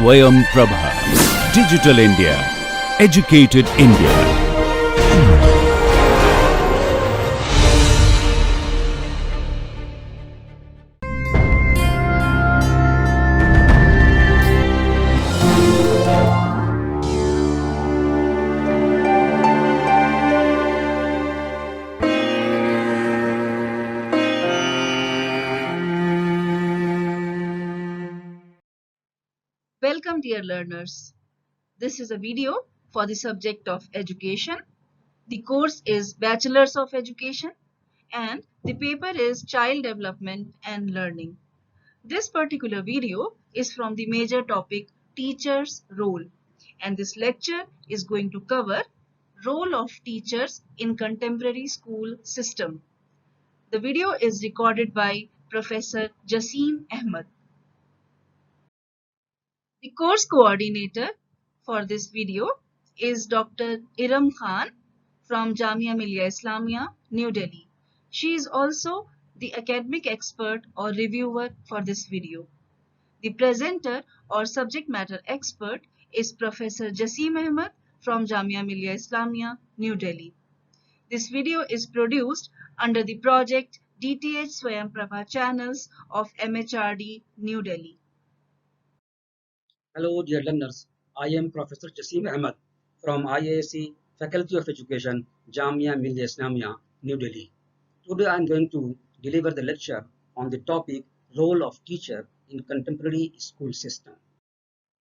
Swayam Prabha. Digital India. Educated India. Welcome, dear learners. This is a video for the subject of education. The course is Bachelors of Education and the paper is Child Development and Learning. This particular video is from the major topic Teacher's Role, and this lecture is going to cover Role of Teachers in Contemporary School System. The video is recorded by Professor Jasim Ahmed. The course coordinator for this video is Dr. Iram Khan from Jamia Millia Islamia, New Delhi. She is also the academic expert or reviewer for this video. The presenter or subject matter expert is Professor Jasim Ahmed from Jamia Millia Islamia, New Delhi. This video is produced under the project DTH Swayam Prabha channels of MHRD, New Delhi. Hello, dear learners. I am Professor Jasim Ahmed from IASC Faculty of Education, Jamia Millia Islamia, New Delhi. Today I am going to deliver the lecture on the topic Role of Teacher in Contemporary School System.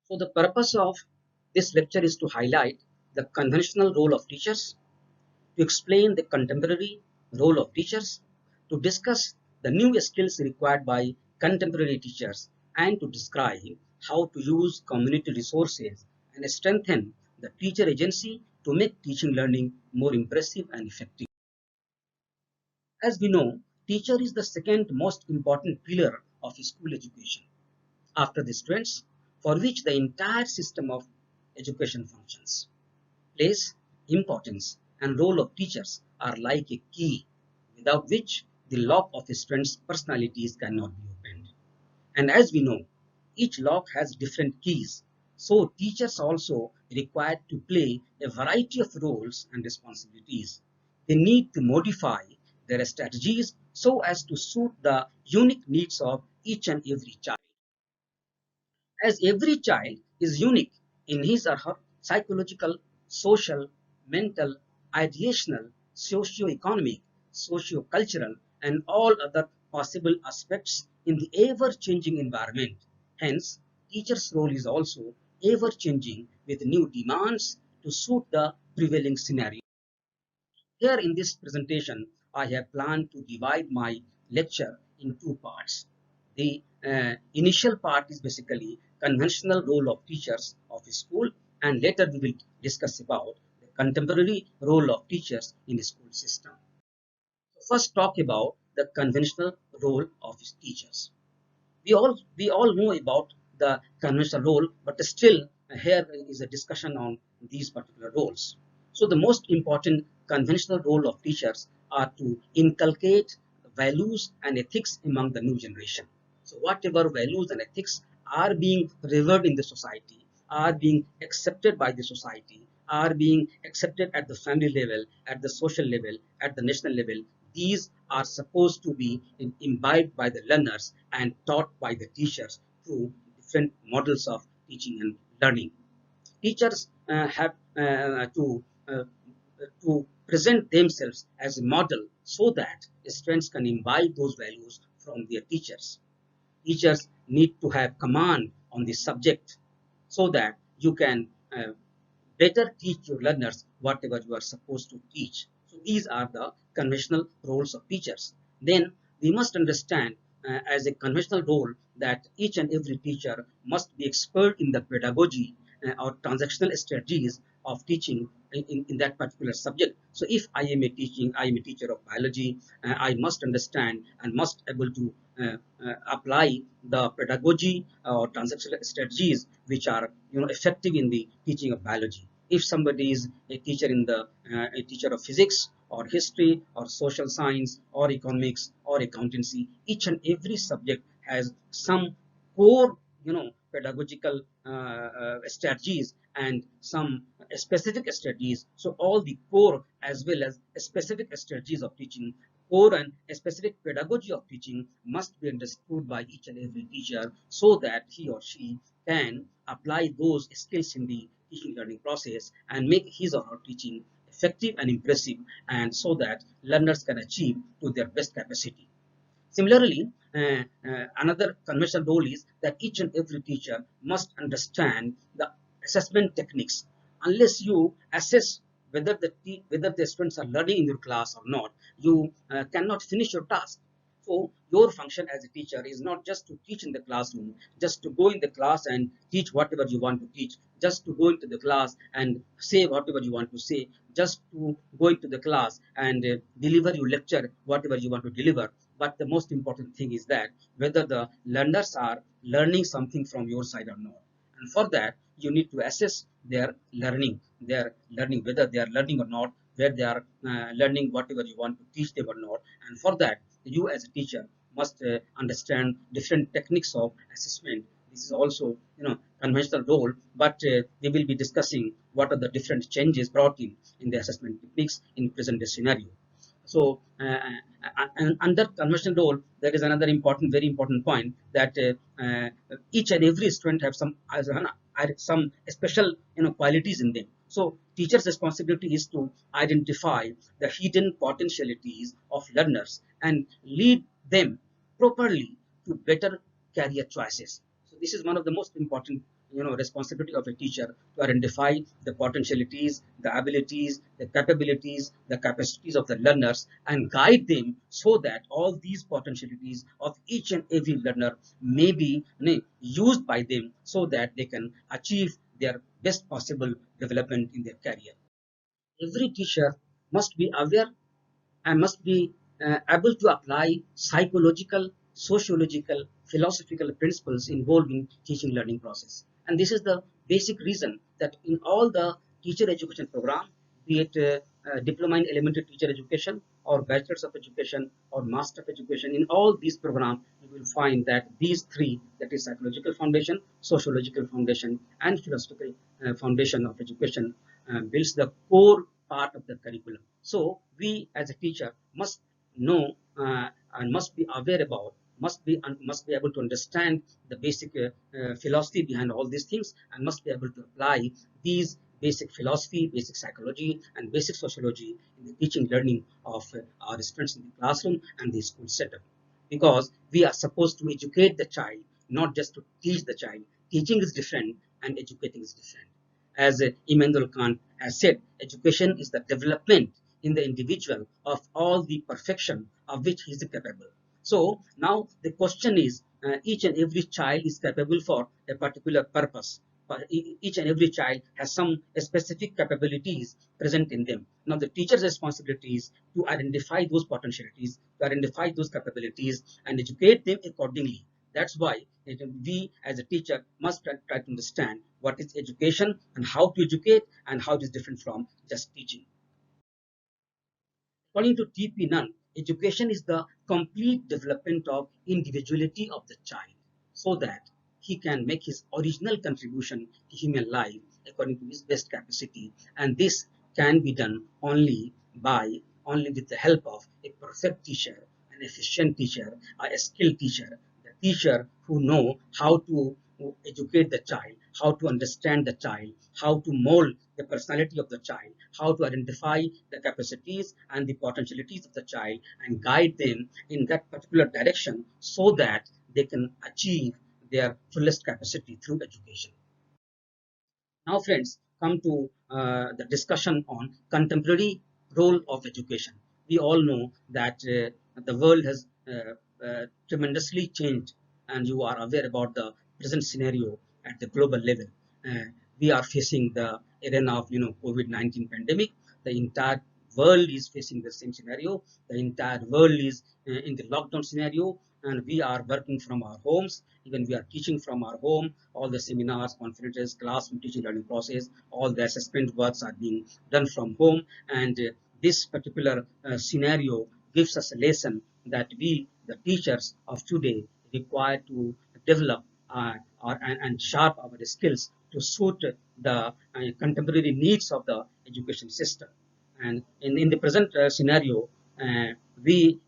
So the purpose of this lecture is to highlight the conventional role of teachers, to explain the contemporary role of teachers, to discuss the new skills required by contemporary teachers, and to describe how to use community resources and strengthen the teacher agency to make teaching learning more impressive and effective. As we know, teacher is the second most important pillar of school education after the students, for which the entire system of education functions. Place, importance, and role of teachers are like a key, without which the lock of students' personalities cannot be opened. And as we know, each lock has different keys, so teachers also required to play a variety of roles and responsibilities. They need to modify their strategies so as to suit the unique needs of each and every child. As every child is unique in his or her psychological, social, mental, ideational, socio-economic, socio-cultural, and all other possible aspects in the ever-changing environment. Hence, teacher's role is also ever-changing with new demands to suit the prevailing scenario. Here in this presentation, I have planned to divide my lecture in two parts. The initial part is basically conventional role of teachers of a school, and later we will discuss about the contemporary role of teachers in the school system. First, talk about the conventional role of teachers. We all know about the conventional role, but still here is a discussion on these particular roles. So the most important conventional role of teachers are to inculcate values and ethics among the new generation. So whatever values and ethics are being revered in the society, are being accepted by the society, are being accepted at the family level, at the social level, at the national level, these are supposed to be imbibed by the learners and taught by the teachers through different models of teaching and learning. Teachers have to present themselves as a model so that students can imbibe those values from their teachers. Teachers need to have command on the subject so that you can better teach your learners whatever you are supposed to teach. So these are the conventional roles of teachers. Then we must understand as a conventional role that each and every teacher must be expert in the pedagogy or transactional strategies of teaching in that particular subject. So if I am a teacher of biology, I must understand and must able to apply the pedagogy or transactional strategies which are effective in the teaching of biology. If somebody is a teacher a teacher of physics or history or social science or economics or accountancy, each and every subject has some core pedagogical strategies and some specific strategies. So all the core as well as specific strategies of teaching, core and specific pedagogy of teaching must be understood by each and every teacher so that he or she can apply those skills in the teaching learning process and make his or her teaching effective and impressive, and so that learners can achieve to their best capacity. Similarly, another conventional role is that each and every teacher must understand the assessment techniques. Unless you assess whether the students are learning in your class or not, you cannot finish your task. So your function as a teacher is not just to teach in the classroom, just to go in the class and teach whatever you want to teach, just to go into the class and say whatever you want to say, just to go into the class and deliver your lecture whatever you want to deliver. But the most important thing is that whether the learners are learning something from your side or not. And for that, you need to assess their learning, whether they are learning or not, where they are learning whatever you want to teach them or not. And for that, you as a teacher must understand different techniques of assessment. This is also, conventional role, but we will be discussing what are the different changes brought in the assessment techniques in present day scenario. So, and under conventional role, there is another important, very important point that each and every student have some special qualities in them. So, teachers' responsibility is to identify the hidden potentialities of learners and lead them properly to better career choices. So, this is one of the most important responsibility of a teacher to identify the potentialities, the abilities, the capabilities, the capacities of the learners and guide them so that all these potentialities of each and every learner may be used by them so that they can achieve their best possible development in their career. Every teacher must be aware and must be able to apply psychological, sociological, philosophical principles involved in teaching learning process. And this is the basic reason that in all the teacher education program, be it diploma in elementary teacher education or bachelor's of education or master of education, in all these programs, you will find that these three, that is psychological foundation, sociological foundation, and philosophical foundation of education builds the core part of the curriculum. So we as a teacher must know and must be aware about, must be able to understand the basic philosophy behind all these things, and must be able to apply these basic philosophy, basic psychology, and basic sociology in the teaching learning of our students in the classroom and the school setup. Because we are supposed to educate the child, not just to teach the child. Teaching is different and educating is different. As Immanuel Kant has said, education is the development in the individual of all the perfection of which he is capable. So now the question is, each and every child is capable for a particular purpose. Each and every child has some specific capabilities present in them. Now the teacher's responsibility is to identify those potentialities, to identify those capabilities and educate them accordingly. That's why we as a teacher must try to understand what is education and how to educate and how it is different from just teaching. According to T.P. Nunn, education is the complete development of individuality of the child so that he can make his original contribution to human life according to his best capacity. And this can be done only with the help of a perfect teacher, an efficient teacher, a skilled teacher, the teacher who know how to educate the child, how to understand the child, how to mold the personality of the child, how to identify the capacities and the potentialities of the child and guide them in that particular direction so that they can achieve their fullest capacity through education. Now, friends, come to the discussion on contemporary role of education. We all know that the world has tremendously changed, and you are aware about the present scenario at the global level. Uh, we are facing the arena of COVID-19 pandemic. The entire world is facing the same scenario. The entire world is in the lockdown scenario, and we are working from our homes. Even we are teaching from our home. All the seminars, conferences, classroom teaching learning process, all the assessment works are being done from home. And this particular scenario gives us a lesson that we, the teachers of today, require to develop and sharp our skills to suit the contemporary needs of the education system. And in the present scenario, we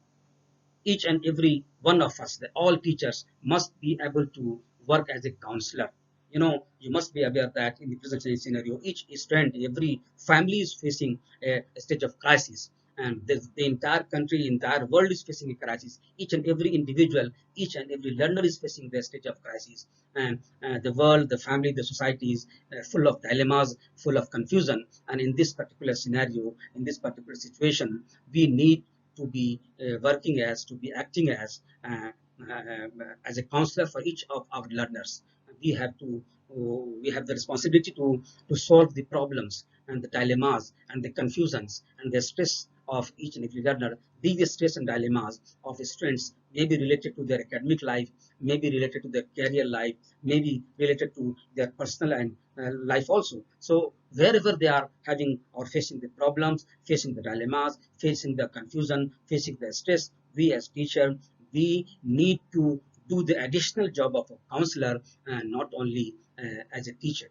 each and every one of us, all teachers, must be able to work as a counselor. You must be aware that in the present scenario, each student, every family is facing a stage of crisis, and the entire country, entire world is facing a crisis. Each and every individual, each and every learner is facing their stage of crisis, and the world, the family, the society is full of dilemmas, full of confusion. And in this particular scenario, in this particular situation, we need to be working as, to be acting as a counselor for each of our learners. We have to we have the responsibility to solve the problems and the dilemmas and the confusions and the stress of each and every learner. These stress and dilemmas of students may be related to their academic life, may be related to their career life, may be related to their personal and life also. So wherever they are having or facing the problems, facing the dilemmas, facing the confusion, facing the stress, we as teacher, we need to do the additional job of a counselor and not only as a teacher.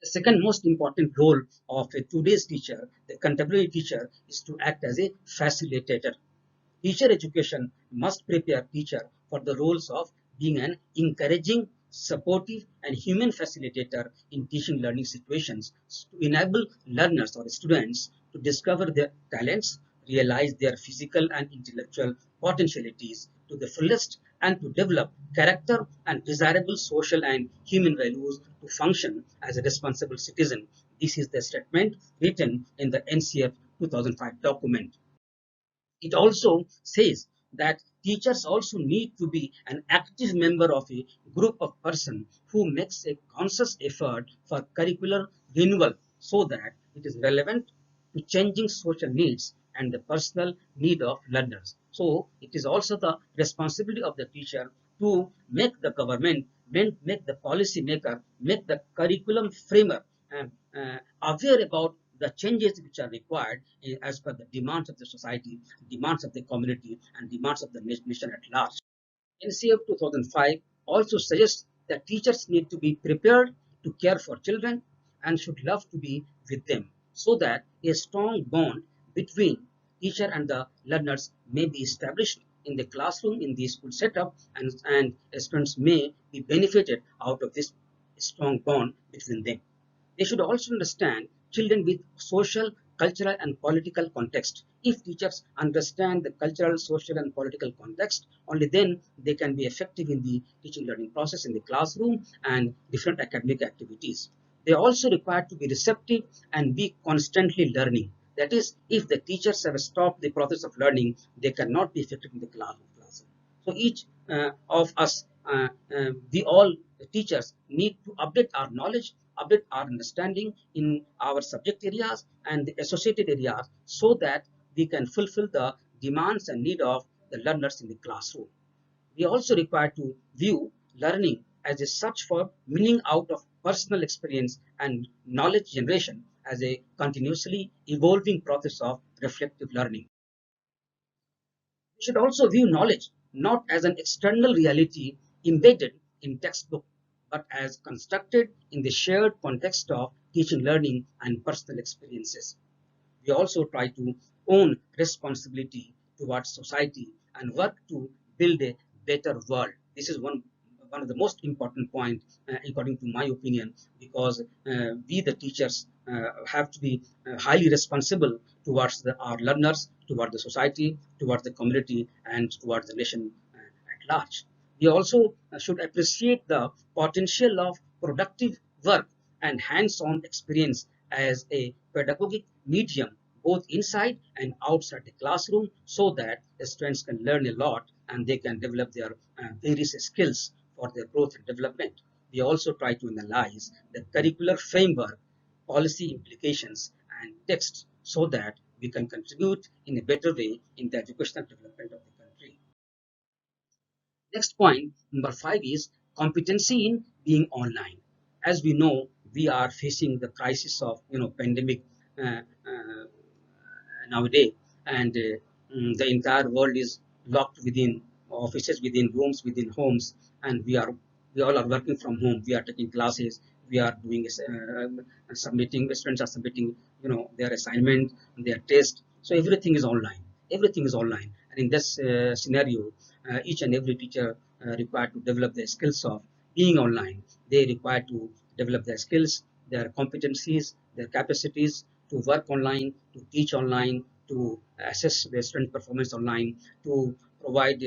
The second most important role of a today's teacher, the contemporary teacher, is to act as a facilitator. Teacher education must prepare teacher for the roles of being an encouraging, supportive, and human facilitator in teaching learning situations to enable learners or students to discover their talents, realize their physical and intellectual potentialities to the fullest, and to develop character and desirable social and human values to function as a responsible citizen. This is the statement written in the NCF 2005 document. It also says that teachers also need to be an active member of a group of persons who makes a conscious effort for curricular renewal so that it is relevant to changing social needs and the personal need of learners. So it is also the responsibility of the teacher to make the government, make the policy maker, make the curriculum framer aware about the changes which are required as per the demands of the society, demands of the community, and demands of the nation at large. NCF 2005 also suggests that teachers need to be prepared to care for children and should love to be with them so that a strong bond between teacher and the learners may be established in the classroom in the school setup, and students may be benefited out of this strong bond between them. They should also understand children with social, cultural, and political context. If teachers understand the cultural, social, and political context, only then they can be effective in the teaching learning process in the classroom and different academic activities. They are also required to be receptive and be constantly learning. That is, if the teachers have stopped the process of learning, they cannot be effective in the classroom. So each of us, we all teachers need to update our knowledge, update our understanding in our subject areas and the associated areas so that we can fulfill the demands and need of the learners in the classroom. We also require to view learning as a search for meaning out of personal experience and knowledge generation as a continuously evolving process of reflective learning. We should also view knowledge not as an external reality embedded in textbook, but as constructed in the shared context of teaching, learning, and personal experiences. We also try to own responsibility towards society and work to build a better world. This is one of the most important point, according to my opinion, because we the teachers have to be highly responsible towards our learners, towards the society, towards the community, and towards the nation at large. We also should appreciate the potential of productive work and hands-on experience as a pedagogic medium both inside and outside the classroom so that the students can learn a lot and they can develop their various skills for their growth and development. We also try to analyze the curricular framework, policy implications, and text so that we can contribute in a better way in the educational development of the country. Next point, number 5, is competency in being online. As we know, we are facing the crisis of pandemic nowadays, and the entire world is locked within offices, within rooms, within homes, and we are we all are working from home. We are taking classes. We are doing submitting. Students are submitting, their assignment, their test. So everything is online. Everything is online. And in this scenario, each and every teacher required to develop their skills of being online. They require to develop their skills, their competencies, their capacities to work online, to teach online, to assess their student performance online, to provide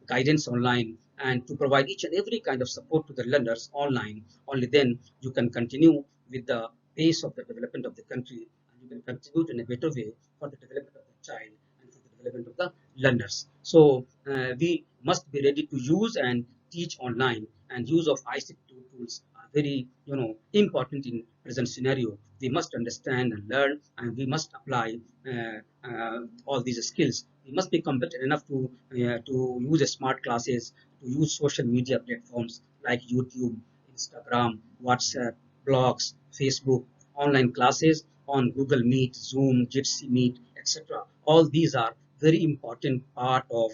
guidance online, and to provide each and every kind of support to the learners online. Only then you can continue with the pace of the development of the country, and you can contribute in a better way for the development of the child and for the development of the learners. So we must be ready to use and teach online, and use of ICT tools are very important in present scenario. We must understand and learn, and we must apply all these skills. We must be competent enough to use smart classes, to use social media platforms like YouTube, Instagram, WhatsApp, blogs, Facebook, online classes on Google Meet, Zoom, Jitsi Meet, etc. All these are very important part of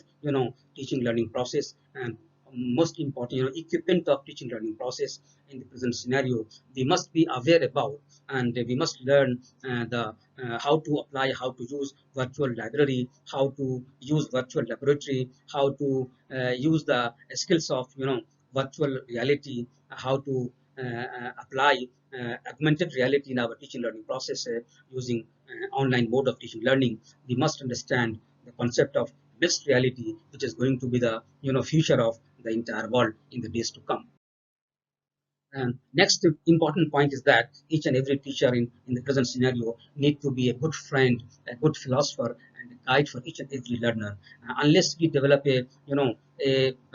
teaching learning process, and most important equipment of teaching learning process in the present scenario. We must be aware about, and we must learn the how to apply, how to use virtual library, how to use virtual laboratory, how to use the skills of virtual reality, how to apply augmented reality in our teaching learning process using online mode of teaching learning. We must understand the concept of mixed reality, which is going to be the future of the entire world in the days to come. And next important point is that each and every teacher in the present scenario need to be a good friend, a good philosopher, and a guide for each and every learner. Unless we develop a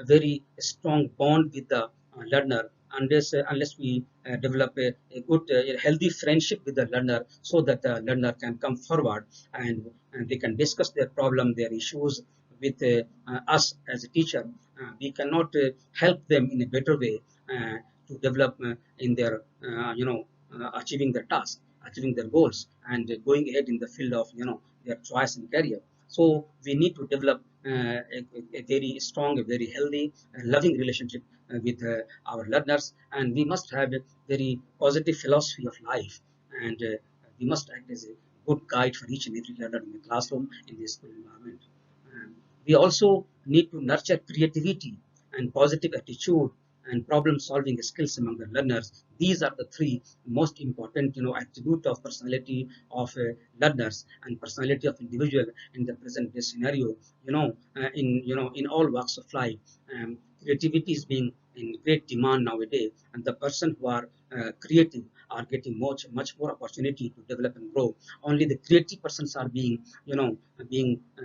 very strong bond with the learner, unless we develop a good, a healthy friendship with the learner, so that the learner can come forward, and they can discuss their problem, their issues with us as a teacher. We cannot help them in a better way to develop in their achieving their task, achieving their goals, and going ahead in the field of their choice and career. So we need to develop a very strong, a very healthy, loving relationship with our learners, and we must have a very positive philosophy of life, and we must act as a good guide for each and every learner in the classroom, in the school environment. We also need to nurture creativity and positive attitude and problem solving skills among the learners. These are the three most important attribute of personality of learners and personality of individual in the present day scenario. In all walks of life, creativity is being in great demand nowadays, and the person who are creative are getting much more opportunity to develop and grow. Only the creative persons are being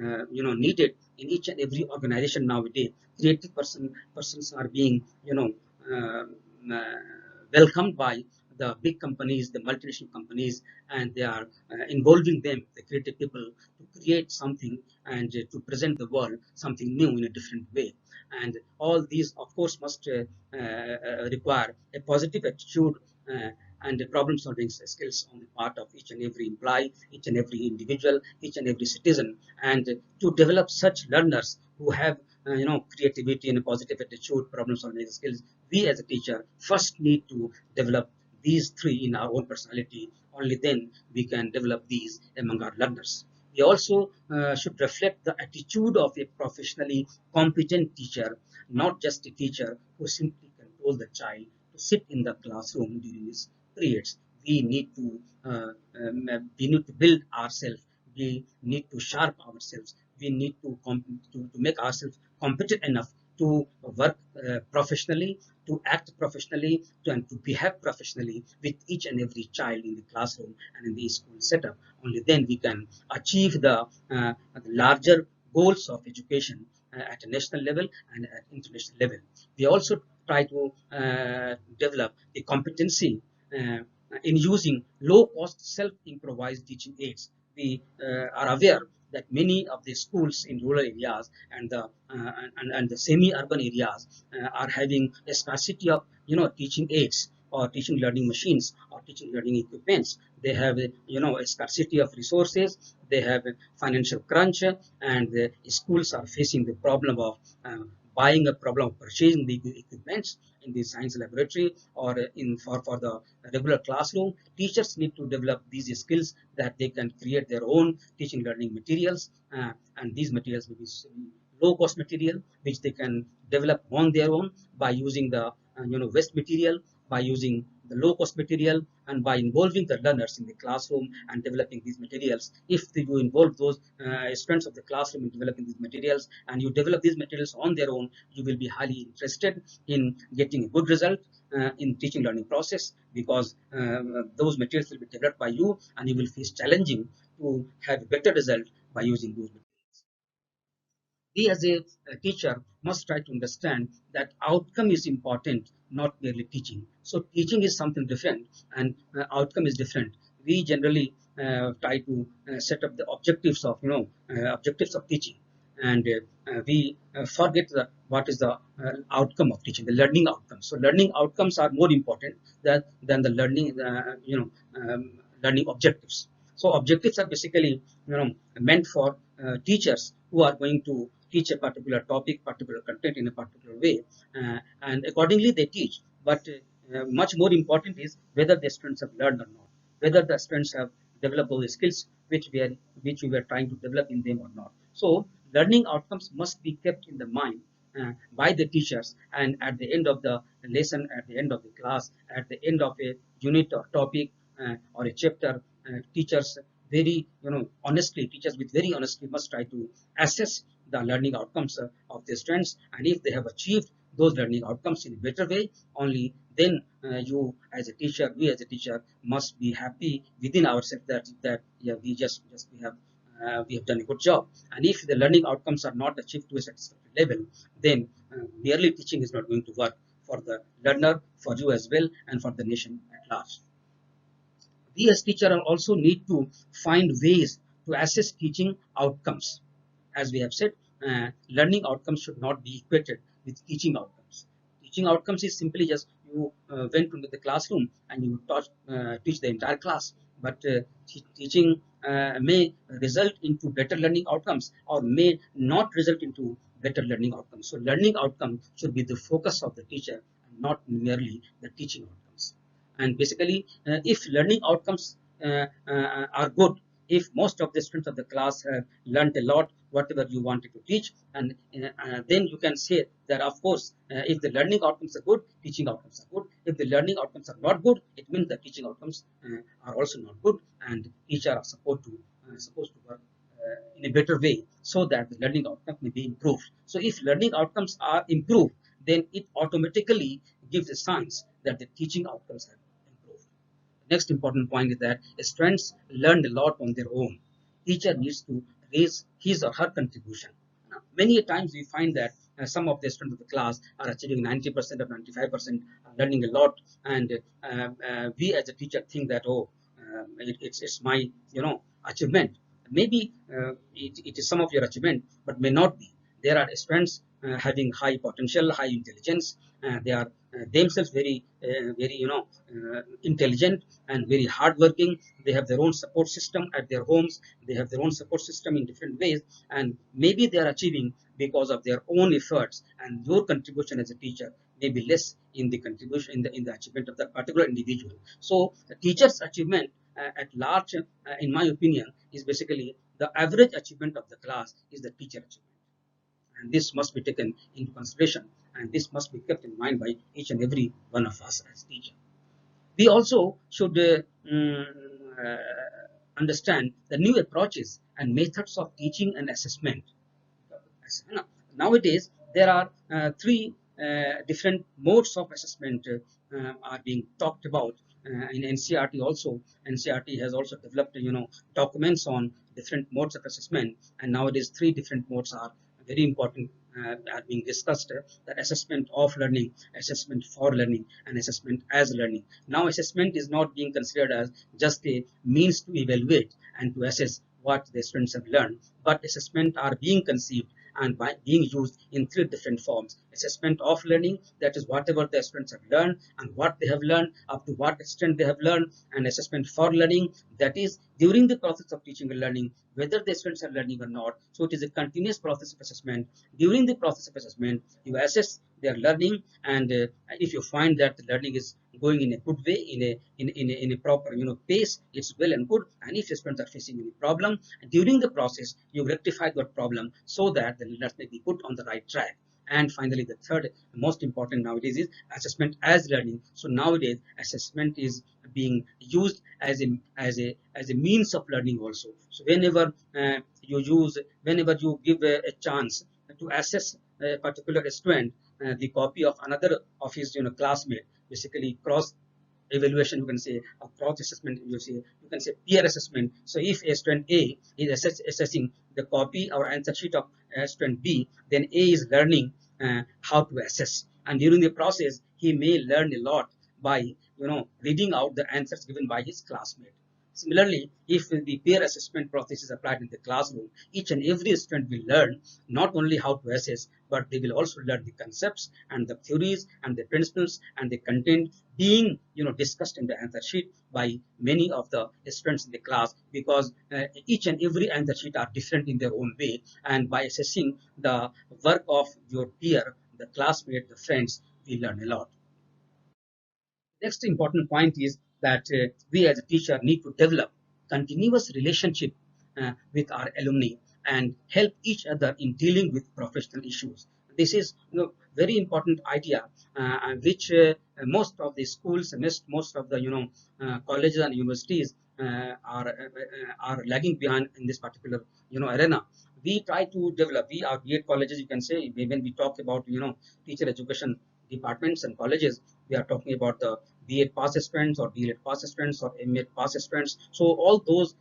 needed in each and every organization nowadays. Creative persons are being uh, welcomed by the big companies, the multinational companies, and they are involving them, the creative people, to create something, and to present the world something new in a different way. And all these, of course, must require a positive attitude and problem solving skills on the part of each and every employee, each and every individual, each and every citizen, and to develop such learners who have creativity and a positive attitude, problem solving skills. We as a teacher first need to develop these three in our own personality. Only then we can develop these among our learners. We also should reflect the attitude of a professionally competent teacher, not just a teacher who simply controls the child to sit in the classroom during his periods. We need to build ourselves. We need to sharp ourselves. We need to make ourselves competent enough to work professionally, to act professionally, and to behave professionally with each and every child in the classroom and in the school setup. Only then we can achieve the larger goals of education at a national level and at international level. We also try to develop the competency in using low-cost self-improvised teaching aids. We are aware that many of the schools in rural areas and the semi-urban areas are having a scarcity of teaching aids or teaching learning machines or teaching learning equipments. They have a scarcity of resources. They have a financial crunch, and the schools are facing the problem of buying a problem of purchasing the equipments in the science laboratory or in for the regular classroom. Teachers need to develop these skills that they can create their own teaching learning materials, and these materials will be low cost material which they can develop on their own by using the waste material, by using the low cost material, and by involving the learners in the classroom and developing these materials. If you involve those students of the classroom in developing these materials and you develop these materials on their own, you will be highly interested in getting a good result in teaching learning process, because those materials will be developed by you and you will face challenging to have a better result by using those materials. We as a teacher must try to understand that outcome is important, not merely teaching. So teaching is something different and outcome is different. We generally try to set up the objectives of objectives of teaching, and we forget what is the outcome of teaching, the learning outcomes. So learning outcomes are more important than the learning learning objectives. So objectives are basically meant for teachers who are going to teach a particular topic, particular content in a particular way, and accordingly they teach. But much more important is whether the students have learned or not, whether the students have developed those skills which we were trying to develop in them or not. So learning outcomes must be kept in the mind by the teachers, and at the end of the lesson, at the end of the class, at the end of a unit or topic or a chapter, teachers very honestly, teachers with very honesty must try to assess the learning outcomes of their students, and if they have achieved those learning outcomes in a better way, only then you as a teacher, we as a teacher must be happy within ourselves that yeah, we have done a good job. And if the learning outcomes are not achieved to a satisfactory level, then merely teaching is not going to work for the learner, for you as well, and for the nation at large. We as teachers also need to find ways to assess teaching outcomes. As we have said, learning outcomes should not be equated with teaching outcomes. Teaching outcomes is simply just you went into the classroom and you teach the entire class, but teaching may result into better learning outcomes or may not result into better learning outcomes. So learning outcome should be the focus of the teacher and not merely the teaching outcomes. And basically, if learning outcomes are good, if most of the students of the class have learned a lot, whatever you wanted to teach, and then you can say that, of course, if the learning outcomes are good, teaching outcomes are good. If the learning outcomes are not good, it means that teaching outcomes are also not good, and teachers are supposed to work in a better way so that the learning outcome may be improved. So if learning outcomes are improved, then it automatically gives a signs that the teaching outcomes have improved. Next important point is that students learned a lot on their own. Teacher needs to raise his or her contribution. Now, many times we find that some of the students of the class are achieving 90% or 95%, learning a lot, and we as a teacher think that, oh, it's my achievement. Maybe it is some of your achievement, but may not be. There are students having high potential, high intelligence. They are themselves very intelligent and very hardworking. They have their own support system at their homes. They have their own support system in different ways, and maybe they are achieving because of their own efforts. And your contribution as a teacher may be less in the contribution in the achievement of that particular individual. So the teacher's achievement at large, in my opinion, is basically the average achievement of the class is the teacher achievement. And this must be taken into consideration, and this must be kept in mind by each and every one of us as teacher. We also should uh, understand the new approaches and methods of teaching and assessment. Nowadays, there are three different modes of assessment are being talked about in NCRT. Also, NCRT has also developed documents on different modes of assessment, and nowadays three different modes are very important. Are being discussed, that assessment of learning, assessment for learning, and assessment as learning. Now assessment is not being considered as just a means to evaluate and to assess what the students have learned, but assessment are being conceived and by being used in three different forms: assessment of learning, that is whatever the students have learned and what they have learned, up to what extent they have learned; and assessment for learning, that is during the process of teaching and learning, whether the students are learning or not. So it is a continuous process of assessment. During the process of assessment, you assess their learning, and if you find that the learning is going in a good way, in a proper pace, it's well and good. And if your students are facing any problem during the process, you rectify that problem so that the learners may be put on the right track. And finally, the third most important nowadays is assessment as learning. So nowadays, assessment is being used as a means of learning also. So whenever you give a chance to assess a particular student, the copy of another of his classmate, basically cross evaluation, you can say, a cross assessment, you can say peer assessment. So if a student A is assessing the copy or answer sheet of student B, then A is learning how to assess, and during the process he may learn a lot by reading out the answers given by his classmate. Similarly, if the peer assessment process is applied in the classroom, each and every student will learn not only how to assess, but they will also learn the concepts and the theories and the principles and the content being discussed in the answer sheet by many of the students in the class, because each and every answer sheet are different in their own way. And by assessing the work of your peer, the classmate, the friends, we learn a lot. Next important point is that we as a teacher need to develop continuous relationship with our alumni and help each other in dealing with professional issues. This is very important idea, which most of the schools, most of the colleges and universities are lagging behind in this particular arena. We try to develop. We are B.Ed colleges, you can say, when we talk about teacher education departments and colleges, we are talking about the B.Ed pass aspirants or D.Ed pass aspirants or M.Ed pass aspirants. So all those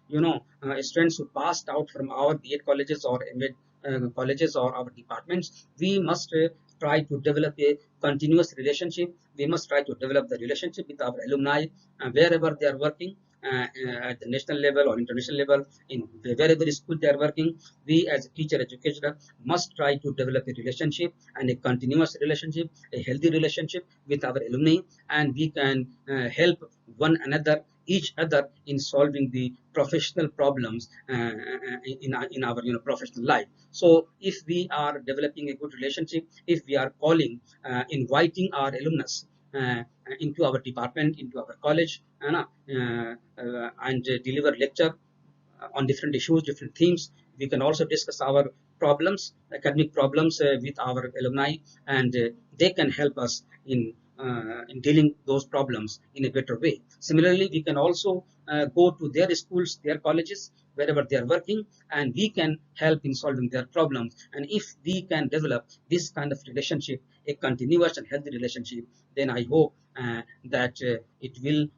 students who passed out from our B.Ed colleges or M.Ed colleges or our departments, we must try to develop a continuous relationship. We must try to develop the relationship with our alumni wherever they are working, at the national level or international level, in wherever school they are working. We as a teacher educator must try to develop a relationship, and a continuous relationship, a healthy relationship with our alumni, and we can help one another, each other, in solving the professional problems in our professional life. So if we are developing a good relationship, if we are calling, inviting our alumnus into our department, into our college, and deliver lecture on different issues, different themes. We can also discuss our problems, academic problems, with our alumni, and they can help us in dealing those problems in a better way. Similarly, we can also go to their schools, their colleges, wherever they are working, and we can help in solving their problems. And if we can develop this kind of relationship, a continuous and healthy relationship, then I hope that it will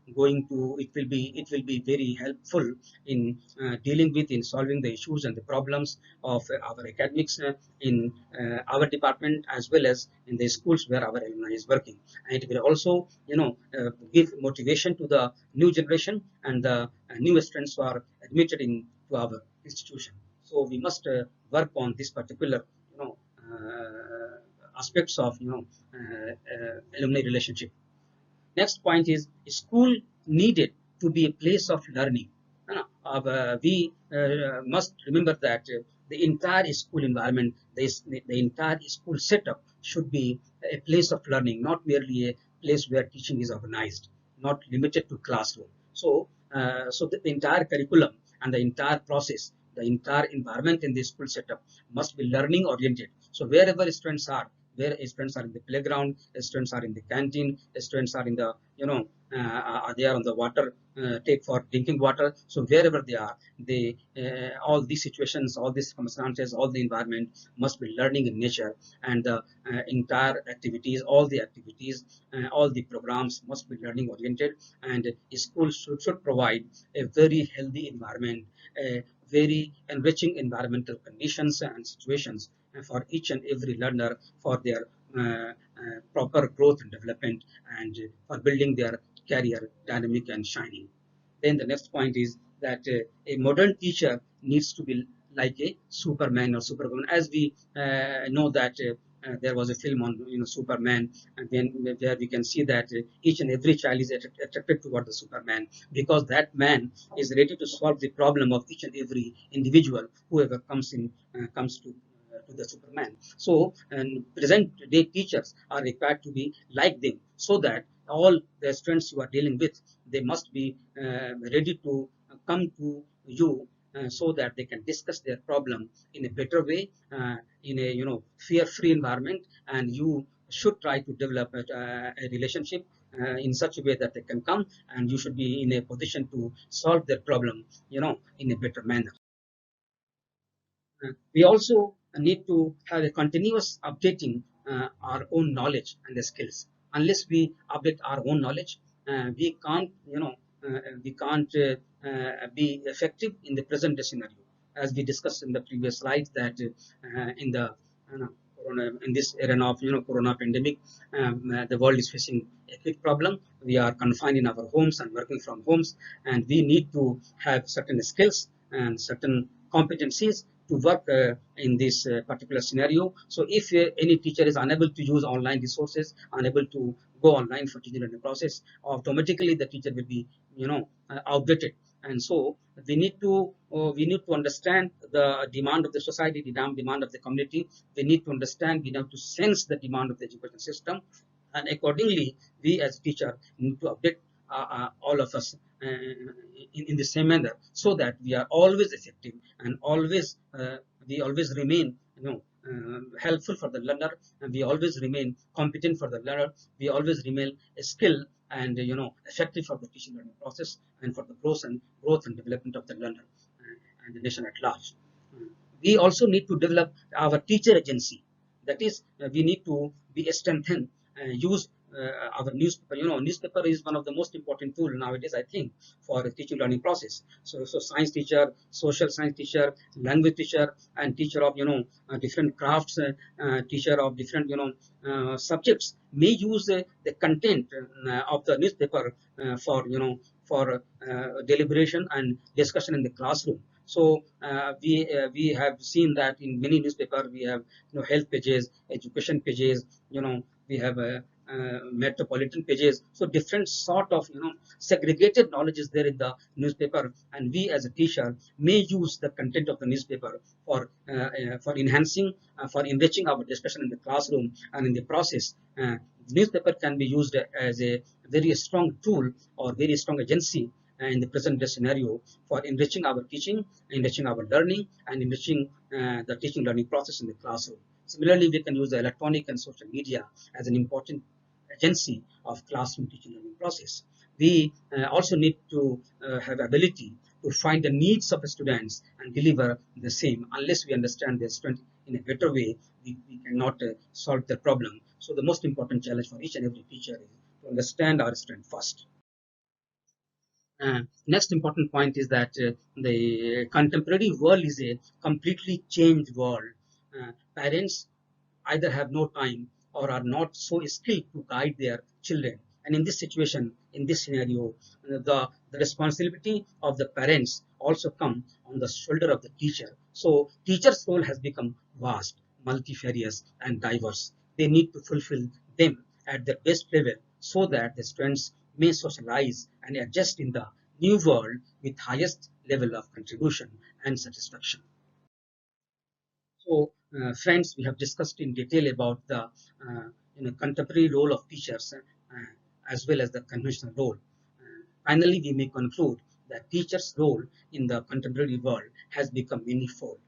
be very helpful in dealing with, in solving the issues and the problems of our academics in our department, as well as in the schools where our alumni is working. And it will also give motivation to the new generation and the new students who are admitted into our institution. So we must work on this particular aspects of alumni relationship. Next point is school needed to be a place of learning. We must remember that the entire school environment, the entire school setup should be a place of learning, not merely a place where teaching is organized, not limited to classroom. So the entire curriculum and the entire process, the entire environment in the school setup must be learning oriented. So wherever students are, where students are in the playground, students are in the canteen, students are in the they are on the water take for drinking water. So wherever they are, they all these situations, all these circumstances, all the environment must be learning in nature, and the entire activities, all the programs must be learning oriented. And schools should provide a very healthy environment, a very enriching environmental conditions and situations for each and every learner, for their proper growth and development, and for building their career dynamic and shining. Then the next point is that a modern teacher needs to be like a Superman or Superwoman. As we know that there was a film on Superman, and then where we can see that each and every child is attracted toward the Superman, because that man is ready to solve the problem of each and every individual whoever comes to the Superman. So, and present day teachers are required to be like them, so that all the students you are dealing with, they must be ready to come to you, so that they can discuss their problem in a better way, in a fear-free environment, and you should try to develop a relationship in such a way that they can come, and you should be in a position to solve their problem, in a better manner. We also need to have a continuous updating our own knowledge and the skills. Unless we update our own knowledge, we can't be effective in the present scenario. As we discussed in the previous slides, that in the in this era of corona pandemic, the world is facing a big problem. We are confined in our homes and working from homes, and we need to have certain skills and certain competencies to work in this particular scenario. So if any teacher is unable to use online resources, unable to go online for teaching learning process, automatically the teacher will be outdated. And so we need to understand the demand of the society, the demand of the community. We need to understand, we have to sense the demand of the education system, and accordingly we as teacher need to update all of us in the same manner, so that we are always effective, and always we always remain helpful for the learner, and we always remain competent for the learner. We always remain skilled and effective for the teaching learning process, and for the growth and development of the learner and the nation at large. We also need to develop our teacher agency. That is, we need to be strengthened, use our newspaper. Newspaper is one of the most important tool nowadays, I think, for the teaching learning process. So science teacher, social science teacher, language teacher, and teacher of different crafts, teacher of different subjects may use the content of the newspaper for deliberation and discussion in the classroom. So we have seen that in many newspaper we have health pages, education pages, we have metropolitan pages. So different sort of segregated knowledge is there in the newspaper, and we as a teacher may use the content of the newspaper for enhancing, for enriching our discussion in the classroom, and in the process. Newspaper can be used as a very strong tool or very strong agency in the present day scenario, for enriching our teaching, enriching our learning, and enriching the teaching learning process in the classroom. Similarly, we can use the electronic and social media as an important agency of classroom teaching learning process. We also need to have ability to find the needs of the students and deliver the same. Unless we understand their student in a better way, we cannot solve the problem. So the most important challenge for each and every teacher is to understand our student first. Next important point is that the contemporary world is a completely changed world. Parents either have no time or are not so skilled to guide their children. And in this situation, in this scenario, the responsibility of the parents also come on the shoulder of the teacher. So teacher's role has become vast, multifarious, and diverse. They need to fulfill them at their best level, so that the students may socialize and adjust in the new world with highest level of contribution and satisfaction. So, friends, we have discussed in detail about the contemporary role of teachers, as well as the conventional role. Finally, we may conclude that teachers' role in the contemporary world has become manifold.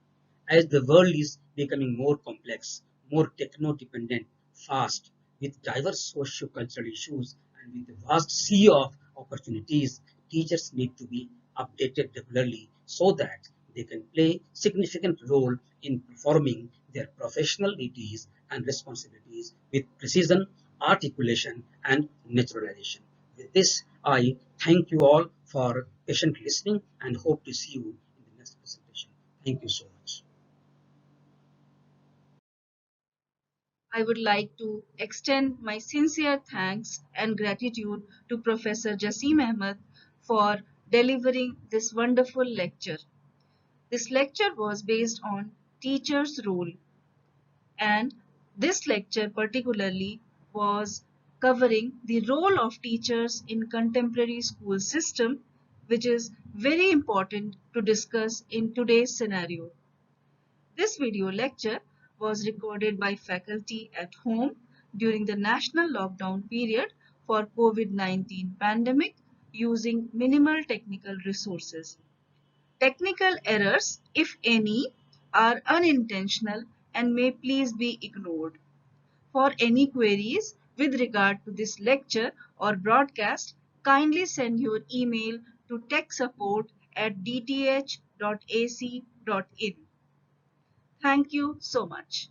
As the world is becoming more complex, more techno-dependent, fast, with diverse socio-cultural issues, and with a vast sea of opportunities, teachers need to be updated regularly, so that they can play significant role in performing their professional duties and responsibilities with precision, articulation, and naturalization. With this, I thank you all for patiently listening, and hope to see you in the next presentation. Thank you so much. I would like to extend my sincere thanks and gratitude to Professor Jasim Ahmed for delivering this wonderful lecture. This lecture was based on teacher's role, and this lecture particularly was covering the role of teachers in contemporary school system, which is very important to discuss in today's scenario. This video lecture was recorded by faculty at home during the national lockdown period for COVID-19 pandemic using minimal technical resources. Technical errors, if any, are unintentional and may please be ignored. For any queries with regard to this lecture or broadcast, kindly send your email to techsupport@dth.ac.in. Thank you so much.